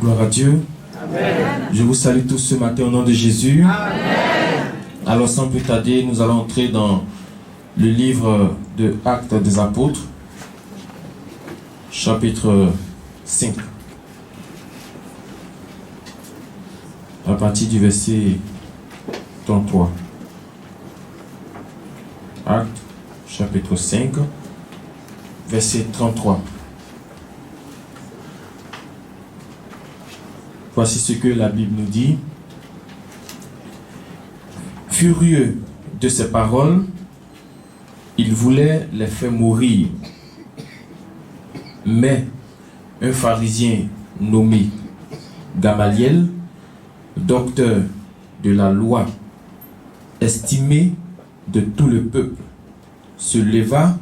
Gloire à Dieu. Amen. Je vous salue tous ce matin au nom de Jésus. Amen. Alors sans plus tarder, nous allons entrer dans le livre de Actes des Apôtres, chapitre 5. À partir du verset 33. Actes, chapitre 5, verset 33. Voici ce que la Bible nous dit. Furieux de ces paroles, il voulait les faire mourir. Mais un pharisien nommé Gamaliel, docteur de la loi, estimé de tout le peuple, se leva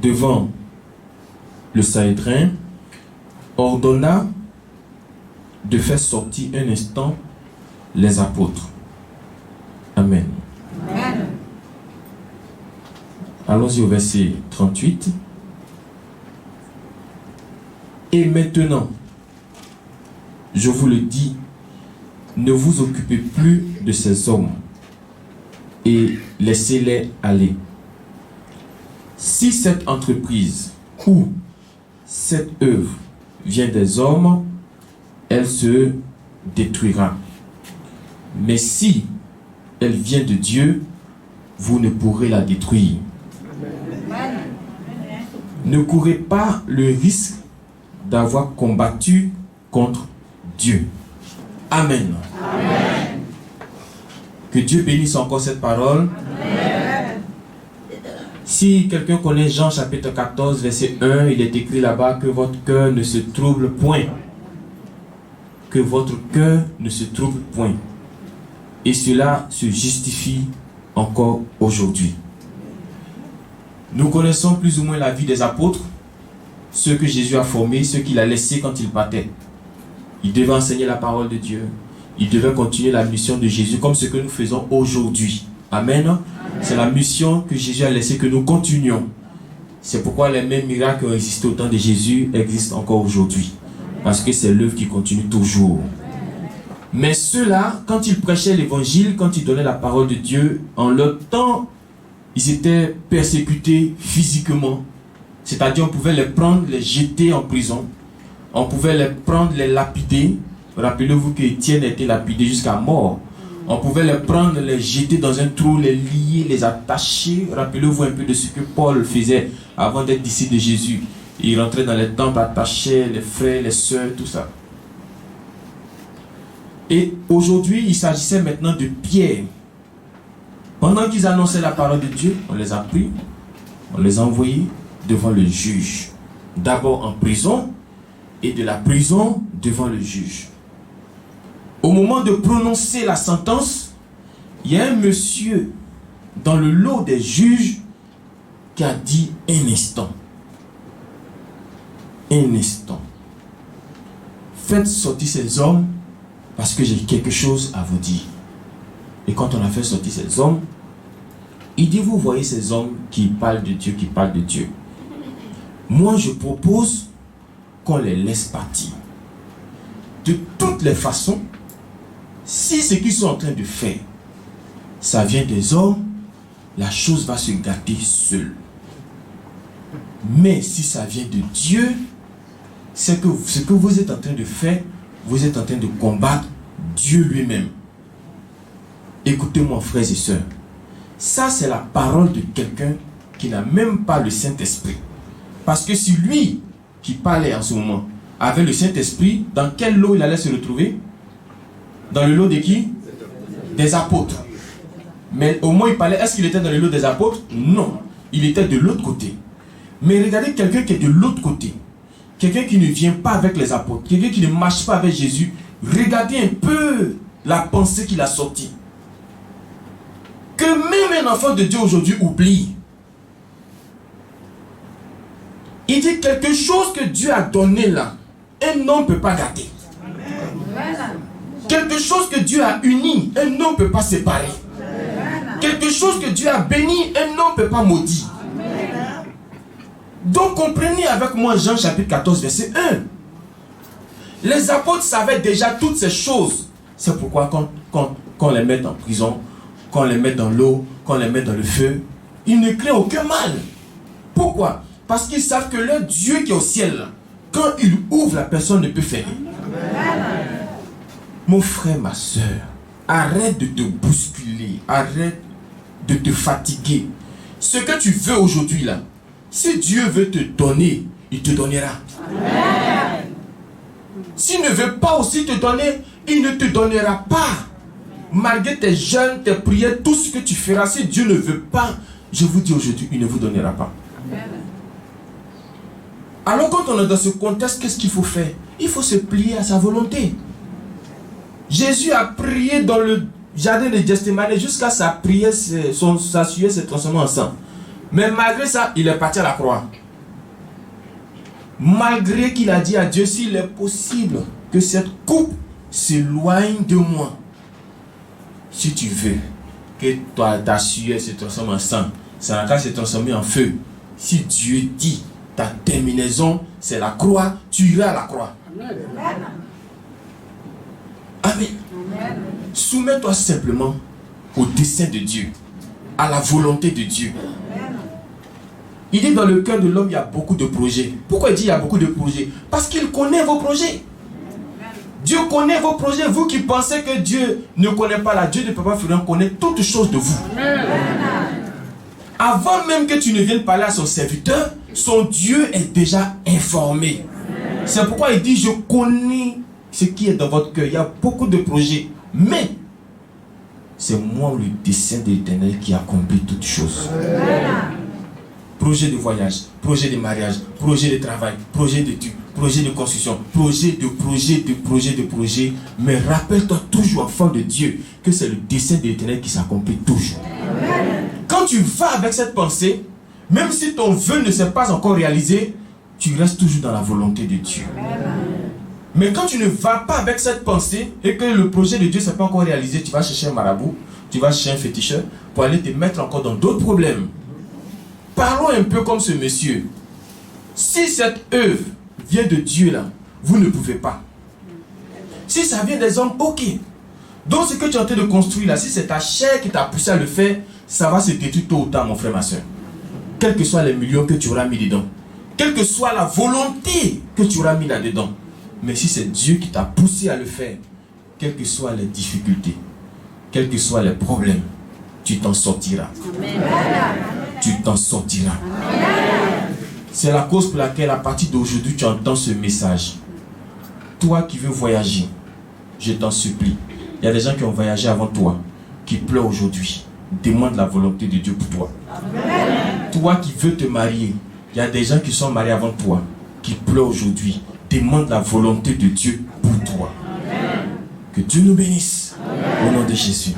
devant le Sanhédrin, ordonna de faire sortir un instant les apôtres. Amen. Amen. Allons-y au verset 38. Et maintenant, je vous le dis, ne vous occupez plus de ces hommes et laissez-les aller. Si cette entreprise ou cette œuvre vient des hommes, elle se détruira. Mais si elle vient de Dieu, vous ne pourrez la détruire. Amen. Ne courez pas le risque d'avoir combattu contre Dieu. Amen. Amen. Que Dieu bénisse encore cette parole. Amen. Si quelqu'un connaît Jean chapitre 14 verset 1, il est écrit là-bas que votre cœur ne se trouble point. Que votre cœur ne se trouble point. Et cela se justifie encore aujourd'hui. Nous connaissons plus ou moins la vie des apôtres, ceux que Jésus a formés, ceux qu'il a laissés quand il partait. Il devait enseigner la parole de Dieu. Il devait continuer la mission de Jésus comme ce que nous faisons aujourd'hui. Amen. Amen. C'est la mission que Jésus a laissée que nous continuons. C'est pourquoi les mêmes miracles qui ont existé au temps de Jésus existent encore aujourd'hui. Parce que c'est l'œuvre qui continue toujours. Mais ceux-là, quand ils prêchaient l'évangile, quand ils donnaient la parole de Dieu, en leur temps, ils étaient persécutés physiquement. C'est-à-dire on pouvait les prendre, les jeter en prison. On pouvait les prendre, les lapider. Rappelez-vous qu'Étienne a été lapidé jusqu'à mort. On pouvait les prendre, les jeter dans un trou, les lier, les attacher. Rappelez-vous un peu de ce que Paul faisait avant d'être disciple de Jésus. Il rentrait dans les temples, attachait les frères, les sœurs, tout ça. Et aujourd'hui, il s'agissait maintenant de Pierre. Pendant qu'ils annonçaient la parole de Dieu, on les a pris, on les a envoyés devant le juge. D'abord en prison, et de la prison devant le juge. Au moment de prononcer la sentence, il y a un monsieur dans le lot des juges qui a dit un instant. Un instant. Faites sortir ces hommes parce que j'ai quelque chose à vous dire. Et quand on a fait sortir ces hommes, il dit, vous voyez ces hommes qui parlent de Dieu, Moi, je propose qu'on les laisse partir. De toutes les façons, si ce qu'ils sont en train de faire, ça vient des hommes, la chose va se gâter seule. Mais si ça vient de Dieu, c'est que ce que vous êtes en train de faire, vous êtes en train de combattre Dieu lui-même. Écoutez-moi, frères et sœurs. Ça, c'est la parole de quelqu'un qui n'a même pas le Saint-Esprit. Parce que si lui, qui parlait en ce moment, avait le Saint-Esprit, dans quel lot il allait se retrouver? Dans le lot de qui? Des apôtres. Mais au moins il parlait, est-ce qu'il était dans le lot des apôtres? Non. Il était de l'autre côté. Mais regardez quelqu'un qui est de l'autre côté. Quelqu'un qui ne vient pas avec les apôtres. Quelqu'un qui ne marche pas avec Jésus. Regardez un peu la pensée qu'il a sortie. Que même un enfant de Dieu aujourd'hui oublie. Il dit quelque chose que Dieu a donné là. Un homme ne peut pas gâter. Quelque chose que Dieu a uni. Un homme ne peut pas séparer. Quelque chose que Dieu a béni. Un homme ne peut pas maudire. Donc comprenez avec moi Jean chapitre 14 verset 1. Les apôtres savaient déjà toutes ces choses. C'est pourquoi quand les met en prison, quand les met dans l'eau, quand les met dans le feu, ils ne créent aucun mal. Pourquoi? Parce qu'ils savent que le Dieu qui est au ciel, quand il ouvre, la personne ne peut faire. Mon frère, ma soeur, arrête de te bousculer, arrête de te fatiguer. Ce que tu veux aujourd'hui là, si Dieu veut te donner, il te donnera. Amen. S'il ne veut pas aussi te donner, il ne te donnera pas. Malgré tes jeûnes, tes prières, tout ce que tu feras, si Dieu ne veut pas, je vous dis aujourd'hui, il ne vous donnera pas. Amen. Alors quand on est dans ce contexte, qu'est-ce qu'il faut faire? Il faut se plier à sa volonté. Jésus a prié dans le jardin de Gethsémani jusqu'à sa prière, sa sueur s'est transformée en sang. Mais malgré ça, il est parti à la croix. Malgré qu'il a dit à Dieu, s'il est possible que cette coupe s'éloigne de moi. Si tu veux que ta sueur se transforme en sang, ça n'a qu'à se transformer en feu. Si Dieu dit, ta terminaison, c'est la croix, tu iras à la croix. Amen. Amen. Soumets-toi simplement au dessein de Dieu, à la volonté de Dieu. Amen. Il dit dans le cœur de l'homme, il y a beaucoup de projets. Pourquoi il dit il y a beaucoup de projets? Parce qu'il connaît vos projets. Amen. Dieu connaît vos projets. Vous qui pensez que Dieu ne connaît pas la Dieu de Papa Furion connaît toutes choses de vous. Amen. Avant même que tu ne viennes parler à son serviteur, son Dieu est déjà informé. Amen. C'est pourquoi il dit, je connais ce qui est dans votre cœur. Il y a beaucoup de projets. Mais, c'est moi le dessein de l'Éternel qui accomplit toutes choses. Amen. Projet de voyage, projet de mariage, projet de travail, projet d'études, projet de construction, projet. Mais rappelle-toi toujours, enfant de Dieu, que c'est le dessein de l'Éternel qui s'accomplit toujours. Amen. Quand tu vas avec cette pensée, même si ton vœu ne s'est pas encore réalisé, tu restes toujours dans la volonté de Dieu. Amen. Mais quand tu ne vas pas avec cette pensée et que le projet de Dieu ne s'est pas encore réalisé, tu vas chercher un marabout, tu vas chercher un féticheur pour aller te mettre encore dans d'autres problèmes. Parlons un peu comme ce monsieur. Si cette œuvre vient de Dieu là, vous ne pouvez pas. Si ça vient des hommes, ok. Donc ce que tu es en train de construire là, si c'est ta chair qui t'a poussé à le faire, ça va se détruire tôt ou tard, mon frère, ma soeur. Quels que soient les millions que tu auras mis dedans, quelle que soit la volonté que tu auras mis là-dedans, mais si c'est Dieu qui t'a poussé à le faire, quelles que soient les difficultés, quels que soient les problèmes, tu t'en sortiras. Amen. Tu t'en sortiras. Amen. C'est la cause pour laquelle à partir d'aujourd'hui tu entends ce message. Toi qui veux voyager, je t'en supplie. Il y a des gens qui ont voyagé avant toi, qui pleurent aujourd'hui. Demande la volonté de Dieu pour toi. Amen. Toi qui veux te marier, il y a des gens qui sont mariés avant toi, qui pleurent aujourd'hui. Demande la volonté de Dieu pour toi. Amen. Que Dieu nous bénisse. Amen. Au nom de Jésus.